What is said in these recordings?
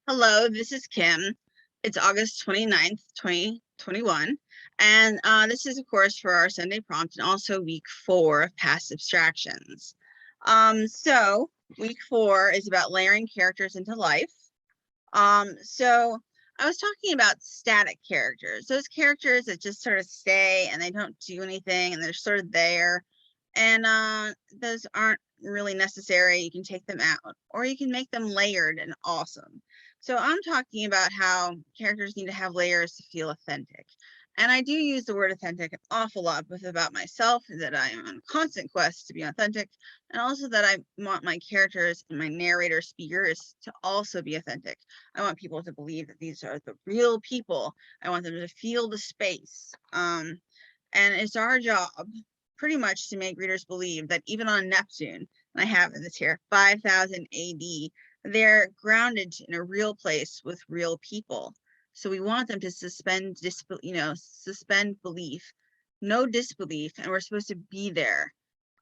Hello, this is Kim. It's August 29th, 2021. And this is, of course, for our Sunday prompt and also week 4 of past abstractions. So week 4 is about layering characters into life. So I was talking about static characters, those characters that just sort of stay and they don't do anything and they're sort of there. And those aren't really necessary. You can take them out or you can make them layered and awesome. So I'm talking about how characters need to have layers to feel authentic. And I do use the word authentic an awful lot, both about myself, that I am on a constant quest to be authentic, and also that I want my characters and my narrator speakers to also be authentic. I want people to believe that these are the real people. I want them to feel the space. And it's our job pretty much to make readers believe that even on Neptune, and I have this here, 5000 AD, they're grounded in a real place with real people. So we want them to suspend belief, no disbelief, and we're supposed to be there.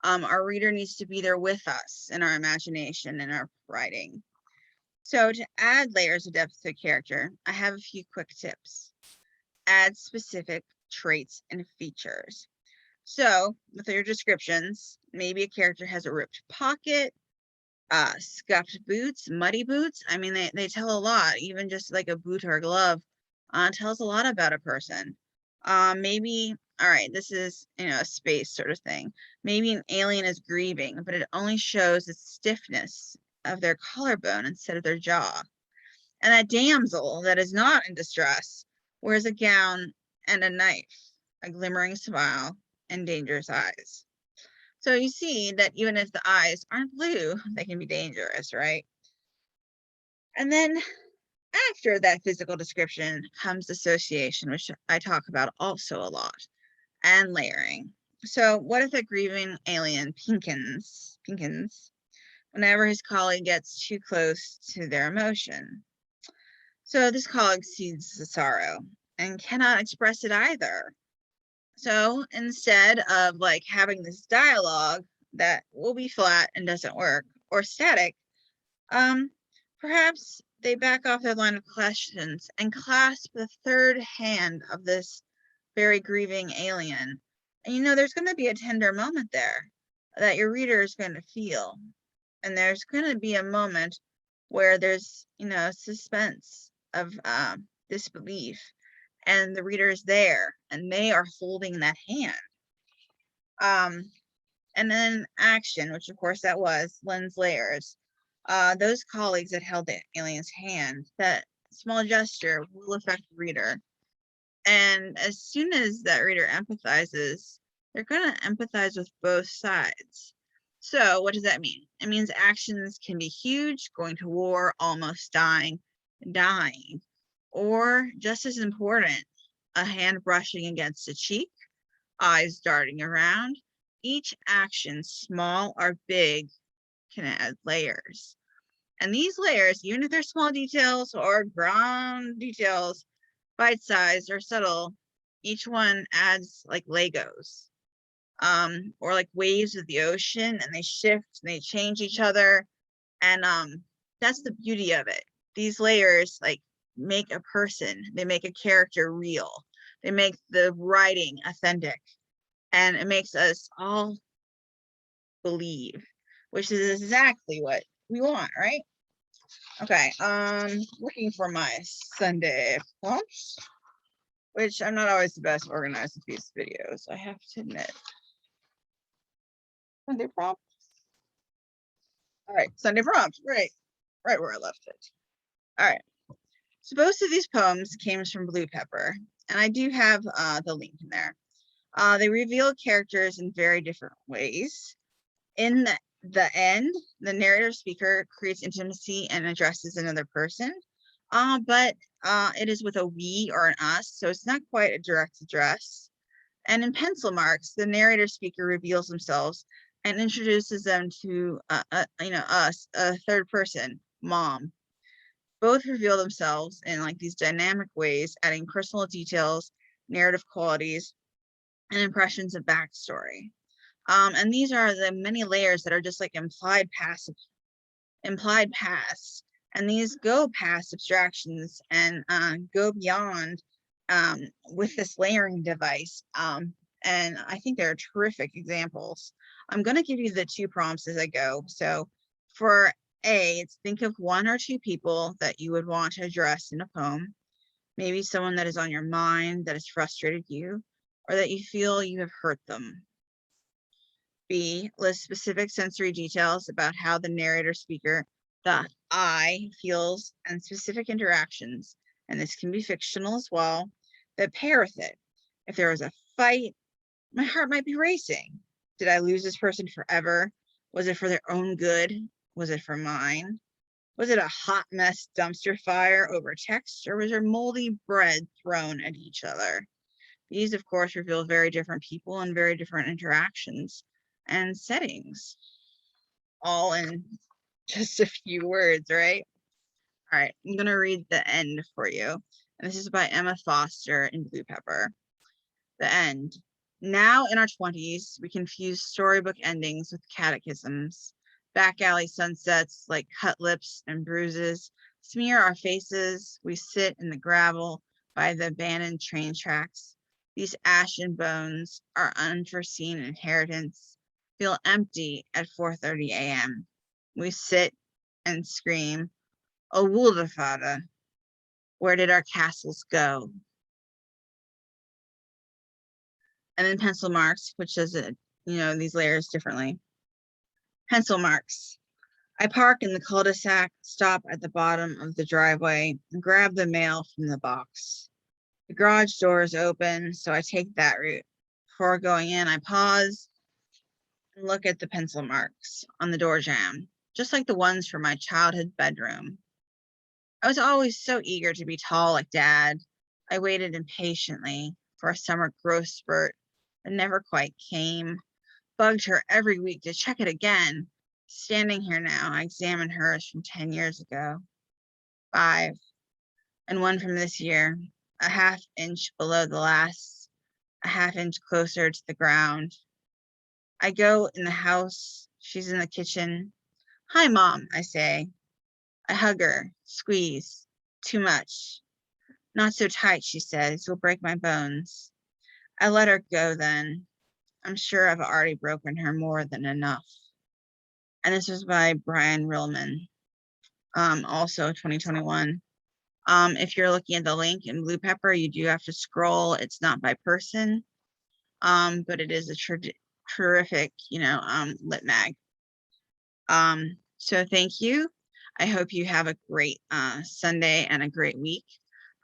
Our reader needs to be there with us in our imagination and our writing. So to add layers of depth to a character, I have a few quick tips. Add specific traits and features. So with your descriptions, maybe a character has a ripped pocket, scuffed boots, muddy boots. I mean, they tell a lot. Even just like a boot or a glove tells a lot about a person. Maybe, all right, this is, a space sort of thing. Maybe an alien is grieving, but it only shows the stiffness of their collarbone instead of their jaw. And a damsel that is not in distress wears a gown and a knife, a glimmering smile, and dangerous eyes. So you see that even if the eyes aren't blue, they can be dangerous, right? And then after that physical description comes association, which I talk about also a lot, and layering. So what if a grieving alien pinkins whenever his colleague gets too close to their emotion? So this colleague sees the sorrow and cannot express it either. So instead of like having this dialogue that will be flat and doesn't work or static, perhaps they back off their line of questions and clasp the third hand of this very grieving alien. And there's going to be a tender moment there that your reader is going to feel. And there's going to be a moment where there's, suspense of disbelief, and the reader is there and they are holding that hand. And then action, which of course that was lens layers. Those colleagues that held the alien's hand, that small gesture will affect the reader. And as soon as that reader empathizes, they're going to empathize with both sides. So what does that mean? It means actions can be huge, going to war, almost dying, or just as important, a hand brushing against a cheek, eyes darting around. Each action, small or big, can add layers. And these layers, even if they're small details or grand details, bite-sized or subtle, each one adds like Legos, or like waves of the ocean, and they shift and they change each other. And that's the beauty of it. These layers like make a person, they make a character real, they make the writing authentic, and it makes us all believe, which is exactly what we want, right? Okay, looking for my Sunday prompts, which I'm not always the best organized with these videos, I have to admit. Sunday prompt. All right, Sunday prompt, right where I left it. All right, so both of these poems came from Blue Pepper, and I do have the link in there. They reveal characters in very different ways. In the end, the narrator speaker creates intimacy and addresses another person, but it is with a we or an us, so it's not quite a direct address. And in pencil marks, the narrator speaker reveals themselves and introduces them to us, a third person, mom. Both reveal themselves in like these dynamic ways, adding personal details, narrative qualities, and impressions of backstory. And these are the many layers that are just like implied past, And these go past abstractions and go beyond with this layering device. And I think they're terrific examples. I'm going to give you the 2 prompts as I go. So for A, it's think of 1 or 2 people that you would want to address in a poem. Maybe someone that is on your mind that has frustrated you, or that you feel you have hurt them. B, list specific sensory details about how the narrator speaker, the I, feels and specific interactions, and this can be fictional as well, that pair with it. If there was a fight, my heart might be racing. Did I lose this person forever? Was it for their own good? Was it for mine? Was it a hot mess dumpster fire over text, or was there moldy bread thrown at each other? These, of course, reveal very different people and very different interactions and settings, all in just a few words, right? All right, I'm going to read the end for you. And this is by Emma Foster in Blue Pepper. The end. Now in our 20s, we confuse storybook endings with catechisms. Back alley sunsets like cut lips and bruises smear our faces. We sit in the gravel by the abandoned train tracks. These ashen bones, our unforeseen inheritance, feel empty at 4:30 a.m. We sit and scream, "O Wulderfada, where did our castles go?" And then pencil marks, which does it, these layers differently. Pencil marks. I park in the cul-de-sac, stop at the bottom of the driveway, and grab the mail from the box. The garage door is open, so I take that route. Before going in, I pause and look at the pencil marks on the door jamb, just like the ones from my childhood bedroom. I was always so eager to be tall like Dad. I waited impatiently for a summer growth spurt that never quite came. Bugged her every week to check it again. Standing here now, I examine hers from 10 years ago. 5, and one from this year, a half inch below the last, a half inch closer to the ground. I go in the house. She's in the kitchen. "Hi, Mom," I say. I hug her, squeeze. Too much. "Not so tight," she says. "You'll break my bones." I let her go then. I'm sure I've already broken her more than enough. And this was by Brian Rillman, also 2021. If you're looking at the link in Blue Pepper, you do have to scroll. It's not by person, but it is a terrific, lit mag. So thank you. I hope you have a great Sunday and a great week.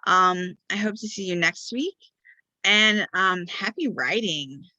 I hope to see you next week, and happy writing.